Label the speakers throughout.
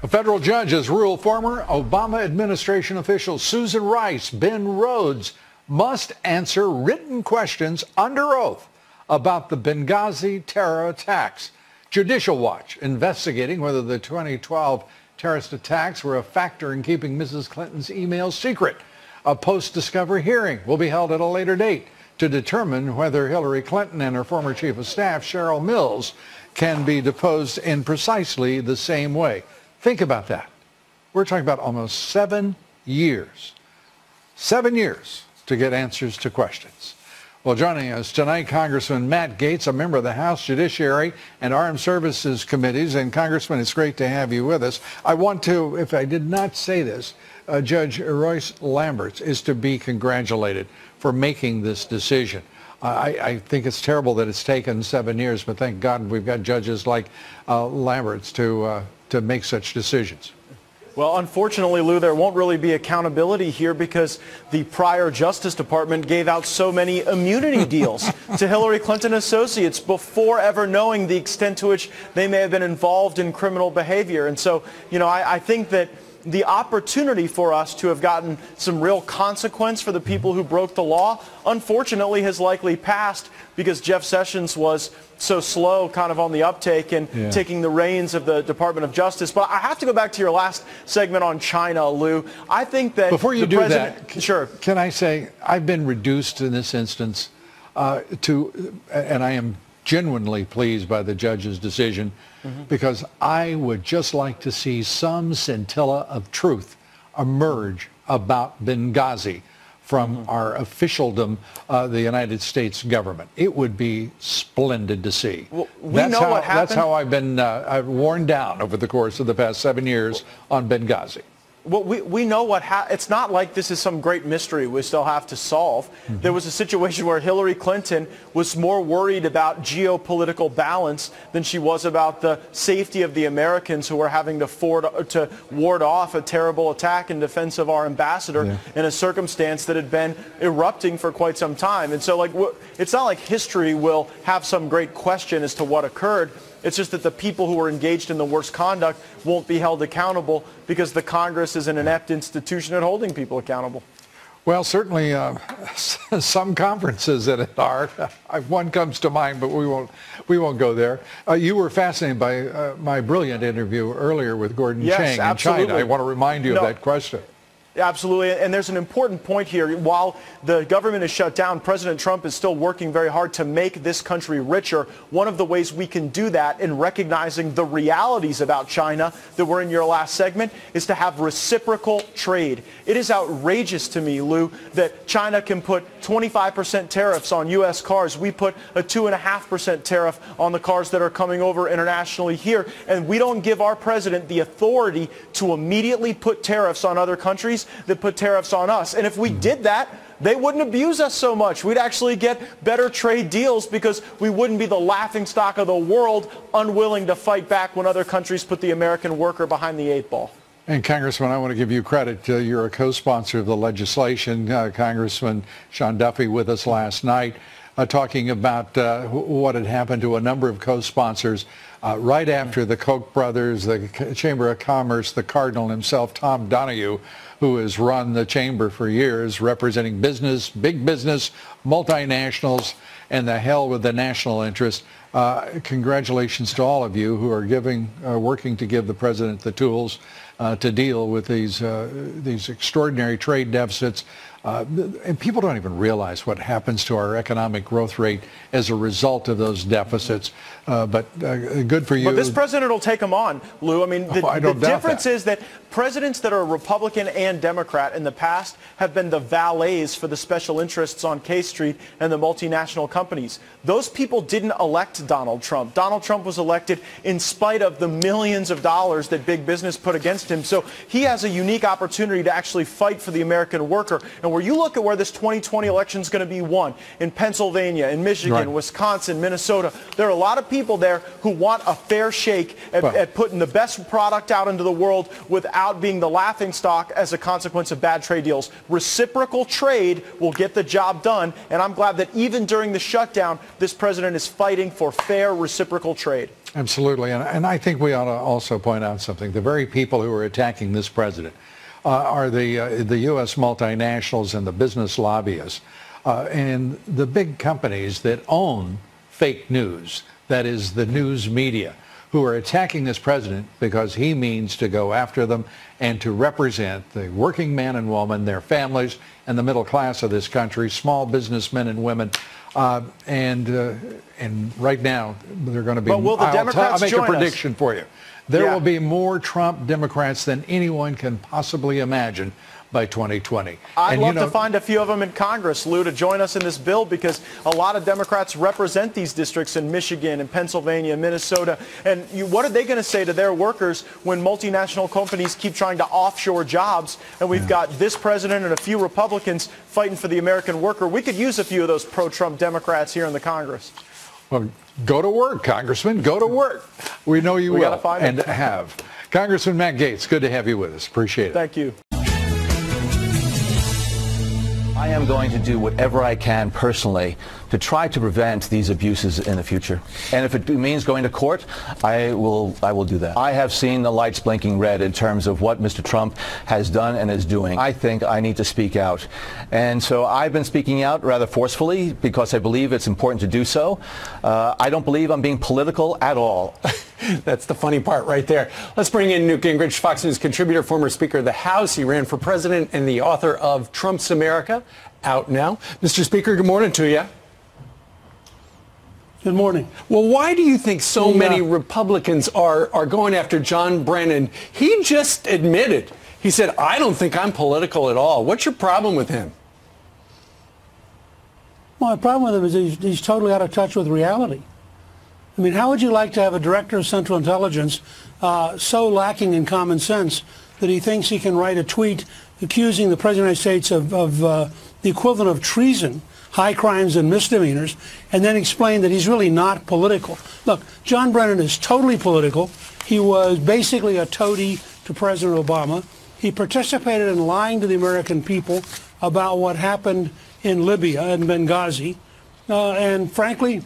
Speaker 1: A federal judge has ruled former Obama administration official Susan Rice, Ben Rhodes, must answer written questions under oath about the Benghazi terror attacks. Judicial Watch investigating whether the 2012 terrorist attacks were a factor in keeping Mrs. Clinton's emails secret. A post-discovery hearing will be held at a later date to determine whether Hillary Clinton and her former chief of staff, Cheryl Mills, can be deposed in precisely the same way. Think about that. We're talking about almost 7 years. 7 years to get answers to questions. Well, joining us tonight, Congressman Matt Gaetz, a member of the House Judiciary and Armed Services Committees. And Congressman, it's great to have you with us. I want to, if I did not say this, Judge Royce Lamberts is to be congratulated for making this decision. I think it's terrible that it's taken 7 years, but thank God we've got judges like Lamberts to make such decisions.
Speaker 2: Well, unfortunately, Lou, there won't really be accountability here because the prior Justice Department gave out so many immunity deals to Hillary Clinton associates before ever knowing the extent to which they may have been involved in criminal behavior. And so, you know, I think that the opportunity for us to have gotten some real consequence for the people who broke the law, unfortunately, has likely passed because Jeff Sessions was so slow kind of on the uptake and taking the reins of the Department of Justice. But I have to go back to your last segment on China, Lou. I think that
Speaker 1: before you do that,
Speaker 2: sure.
Speaker 1: Can I say I've been reduced in this instance and I am genuinely pleased by the judge's decision because I would just like to see some scintilla of truth emerge about Benghazi from our officialdom, the United States government. It would be splendid to see.
Speaker 2: Well, that's
Speaker 1: how I've been worn down over the course of the past 7 years on Benghazi.
Speaker 2: Well, we know what happened. It's not like this is some great mystery we still have to solve. There was a situation where Hillary Clinton was more worried about geopolitical balance than she was about the safety of the Americans who were having to ward off a terrible attack in defense of our ambassador in a circumstance that had been erupting for quite some time. And so, like, it's not like history will have some great question as to what occurred. It's just that the people who were engaged in the worst conduct won't be held accountable because the Congress is an inept institution at holding people accountable.
Speaker 1: Well, certainly some conferences that are. One comes to mind, but we won't go there. You were fascinated by my brilliant interview earlier with Gordon Chang in China. I want to remind you of that question.
Speaker 2: Absolutely, and there's an important point here. While the government is shut down, President Trump is still working very hard to make this country richer. One of the ways we can do that in recognizing the realities about China that were in your last segment is to have reciprocal trade. It is outrageous to me, Lou, that China can put 25% tariffs on U.S. cars. We put a 2.5% tariff on the cars that are coming over internationally here, and we don't give our president the authority to immediately put tariffs on other countries that put tariffs on us. And if we did that, they wouldn't abuse us so much. We'd actually get better trade deals because we wouldn't be the laughingstock of the world, unwilling to fight back when other countries put the American worker behind the 8 ball.
Speaker 1: And Congressman, I want to give you credit. You're a co-sponsor of the legislation. Congressman Sean Duffy with us last night talking about what had happened to a number of co-sponsors right after the Koch brothers, the Chamber of Commerce, the Cardinal himself, Tom Donahue, who has run the chamber for years, representing business, big business, multinationals, and the hell with the national interest. Congratulations to all of you who are working to give the president the tools to deal with these extraordinary trade deficits. And people don't even realize what happens to our economic growth rate as a result of those deficits. But good for you.
Speaker 2: But this president will take them on, Lou. I mean, the difference is that presidents that are Republican and Democrat in the past have been the valets for the special interests on K Street and the multinational companies. Those people didn't elect Donald Trump. Donald Trump was elected in spite of the millions of dollars that big business put against him. So he has a unique opportunity to actually fight for the American worker. And where you look at where this 2020 election is going to be won, in Pennsylvania, in Michigan, Wisconsin, Minnesota, there are a lot of people there who want a fair shake at putting the best product out into the world without being the laughingstock as a consequence of bad trade deals. Reciprocal trade will get the job done, and I'm glad that even during the shutdown, this president is fighting for for fair reciprocal trade.
Speaker 1: Absolutely. And I think we ought to also point out something. The very people who are attacking this president are the U.S. multinationals and the business lobbyists and the big companies that own fake news, that is the news media, who are attacking this president because he means to go after them and to represent the working man and woman, their families, and the middle class of this country, small businessmen and women. And right now, they're going to be...
Speaker 2: But will the Democrats
Speaker 1: I'll make a
Speaker 2: join
Speaker 1: prediction for you. There
Speaker 2: Yeah.
Speaker 1: will be more Trump Democrats than anyone can possibly imagine by 2020.
Speaker 2: I'd love to find a few of them in Congress, Lou, to join us in this bill, because a lot of Democrats represent these districts in Michigan and Pennsylvania, Minnesota. And what are they going to say to their workers when multinational companies keep trying to offshore jobs? And we've got this president and a few Republicans fighting for the American worker. We could use a few of those pro-Trump Democrats here in the Congress.
Speaker 1: Well, go to work, Congressman. Go to work. We know you will and have. Congressman Matt Gaetz, good to have you with us. Appreciate it.
Speaker 2: Thank you.
Speaker 3: I am going to do whatever I can personally to try to prevent these abuses in the future. And if it means going to court, I will do that. I have seen the lights blinking red in terms of what Mr. Trump has done and is doing. I think I need to speak out. And so I've been speaking out rather forcefully because I believe it's important to do so. I don't believe I'm being political at all.
Speaker 4: That's the funny part right there. Let's bring in Newt Gingrich, Fox News contributor, former Speaker of the House. He ran for president and the author of Trump's America, out now. Mr. Speaker, good morning to you.
Speaker 5: Good morning.
Speaker 4: Well, why do you think so many Republicans are going after John Brennan? He just admitted, he said, I don't think I'm political at all. What's your problem with him?
Speaker 5: Well, the problem with him is he's totally out of touch with reality. I mean, how would you like to have a director of Central Intelligence so lacking in common sense that he thinks he can write a tweet accusing the President of the United States of the equivalent of treason, high crimes and misdemeanors, and then explain that he's really not political? Look, John Brennan is totally political. He was basically a toady to President Obama. He participated in lying to the American people about what happened in Libya and Benghazi. And frankly,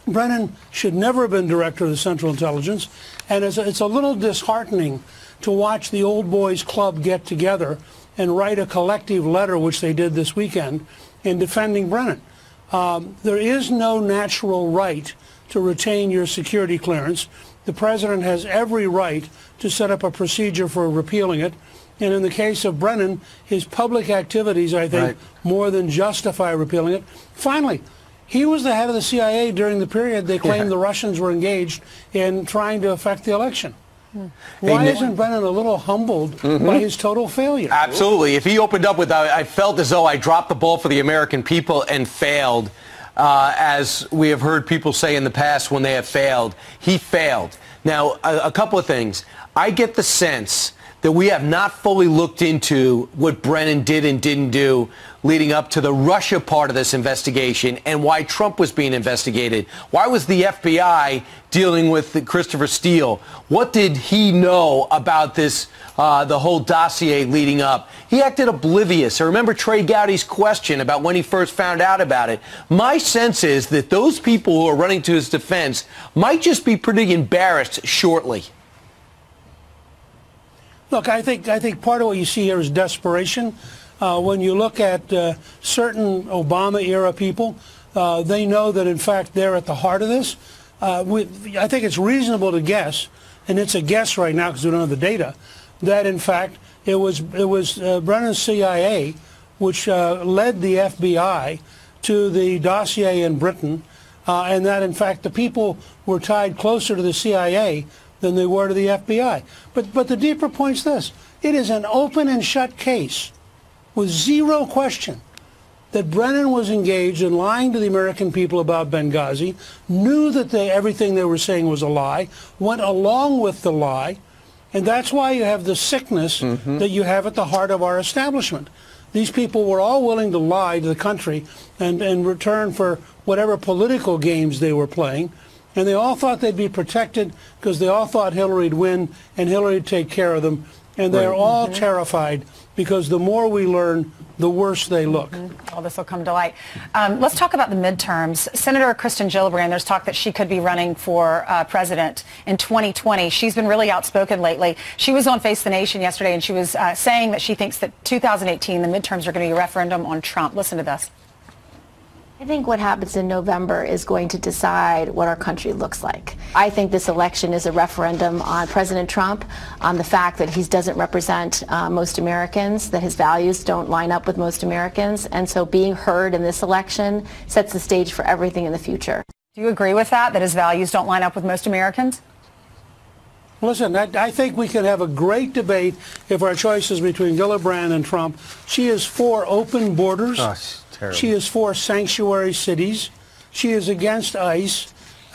Speaker 5: Brennan should never have been director of the Central Intelligence. And it's a little disheartening to watch the old boys club get together and write a collective letter, which they did this weekend, in defending Brennan. There is no natural right to retain your security clearance. The president has every right to set up a procedure for repealing it. And in the case of Brennan, his public activities, I think, more than justify repealing it. Finally, he was the head of the CIA during the period they claimed the Russians were engaged in trying to affect the election. Why isn't Brennan a little humbled by his total failure?
Speaker 6: Absolutely. If he opened up with, I felt as though I dropped the ball for the American people and failed, as we have heard people say in the past when they have failed, he failed. Now, a couple of things. I get the sense that we have not fully looked into what Brennan did and didn't do leading up to the Russia part of this investigation and why Trump was being investigated. Why was the FBI dealing with Christopher Steele? What did he know about this, the whole dossier leading up? He acted oblivious. I remember Trey Gowdy's question about when he first found out about it. My sense is that those people who are running to his defense might just be pretty embarrassed shortly.
Speaker 5: Look, I think part of what you see here is desperation. When you look at certain Obama-era people, they know that, in fact, they're at the heart of this. I think it's reasonable to guess, and it's a guess right now because we don't have the data, that, in fact, it was Brennan's CIA which led the FBI to the dossier in Britain, and that, in fact, the people were tied closer to the CIA than they were to the FBI. But the deeper point's this. It is an open and shut case with zero question that Brennan was engaged in lying to the American people about Benghazi, knew that everything they were saying was a lie, went along with the lie, and that's why you have the sickness that you have at the heart of our establishment. These people were all willing to lie to the country and in return for whatever political games they were playing. And they all thought they'd be protected because they all thought Hillary'd win and Hillary would take care of them. And they're all terrified because the more we learn, the worse they look.
Speaker 7: Well, this will come to light. Let's talk about the midterms. Senator Kristen Gillibrand, there's talk that she could be running for president in 2020. She's been really outspoken lately. She was on Face the Nation yesterday, and she was saying that she thinks that 2018, the midterms, are going to be a referendum on Trump. Listen to this.
Speaker 8: I think what happens in November is going to decide what our country looks like. I think this election is a referendum on President Trump, on the fact that he doesn't represent most Americans, that his values don't line up with most Americans, and so being heard in this election sets the stage for everything in the future.
Speaker 7: Do you agree with that his values don't line up with most Americans?
Speaker 5: Listen, I think we could have a great debate if our choice is between Gillibrand and Trump. She is for open borders. She is for sanctuary cities. She is against ICE.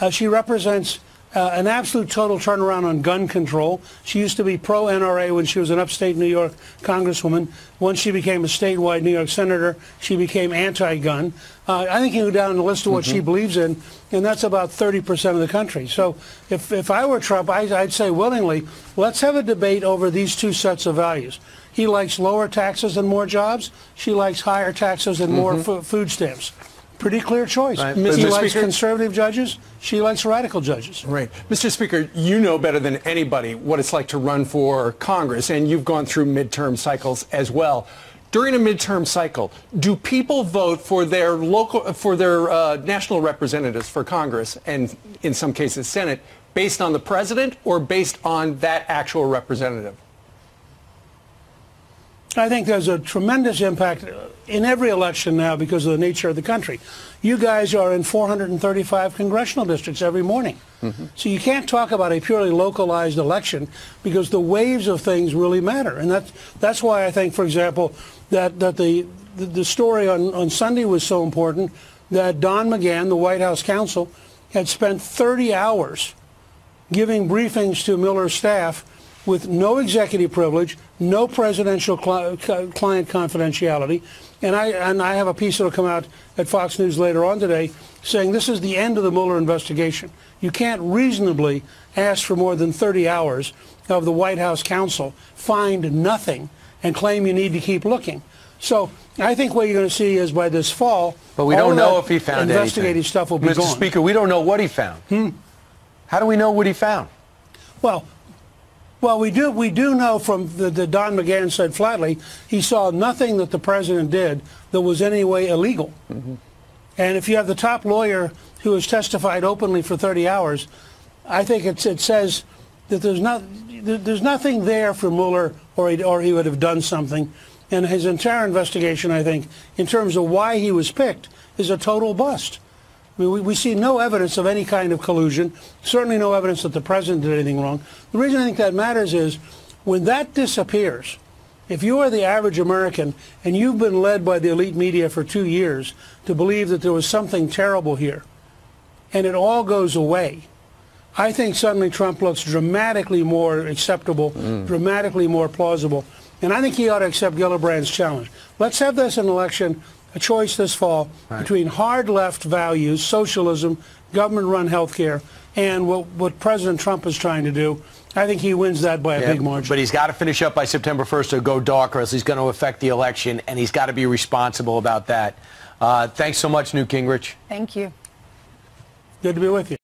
Speaker 5: She represents an absolute total turnaround on gun control. She used to be pro-NRA when she was an upstate New York congresswoman. Once she became a statewide New York senator, she became anti-gun. I think you go down the list of what she believes in, and that's about 30% of the country. So if I were Trump, I'd say willingly, let's have a debate over these two sets of values. He likes lower taxes and more jobs. She likes higher taxes and more food stamps. Pretty clear choice.
Speaker 4: Right.
Speaker 5: He likes conservative judges. She likes radical judges.
Speaker 4: Right. Mr. Speaker, you know better than anybody what it's like to run for Congress, and you've gone through midterm cycles as well. During a midterm cycle, do people vote for their national representatives for Congress, and in some cases Senate, based on the president or based on that actual representative?
Speaker 5: I think there's a tremendous impact in every election now because of the nature of the country. You guys are in 435 congressional districts every morning. So you can't talk about a purely localized election because the waves of things really matter. And that's why I think, for example, that the story on Sunday was so important, that Don McGahn, the White House counsel, had spent 30 hours giving briefings to Mueller's staff with no executive privilege, no presidential client confidentiality. And I have a piece that will come out at Fox News later on today saying this is the end of the Mueller investigation. You can't reasonably ask for more than 30 hours of the White House counsel, find nothing, and claim you need to keep looking. So I think what you're going to see is by this fall,
Speaker 6: but we don't know if he found
Speaker 5: investigative
Speaker 6: anything.
Speaker 5: Stuff will be gone.
Speaker 6: Mr. Speaker, we don't know what he found. How do we know what he found?
Speaker 5: Well, we do know from the Don McGahn said flatly he saw nothing that the president did that was in any way illegal. And if you have the top lawyer who has testified openly for 30 hours, I think it says that there's nothing there for Mueller or he would have done something. And his entire investigation, I think, in terms of why he was picked, is a total bust. I mean, we see no evidence of any kind of collusion, certainly no evidence that the president did anything wrong. The reason I think that matters is when that disappears, if you are the average American and you've been led by the elite media for 2 years to believe that there was something terrible here, and it all goes away, I think suddenly Trump looks dramatically more acceptable, dramatically more plausible. And I think he ought to accept Gillibrand's challenge. Let's have this an election, a choice this fall between hard left values, socialism, government-run health care, and what President Trump is trying to do. I think he wins that by a big margin.
Speaker 6: But he's got to finish up by September 1st or go dark, or else he's going to affect the election, and he's got to be responsible about that. Thanks so much, Newt Gingrich.
Speaker 7: Thank you.
Speaker 5: Good to be with you.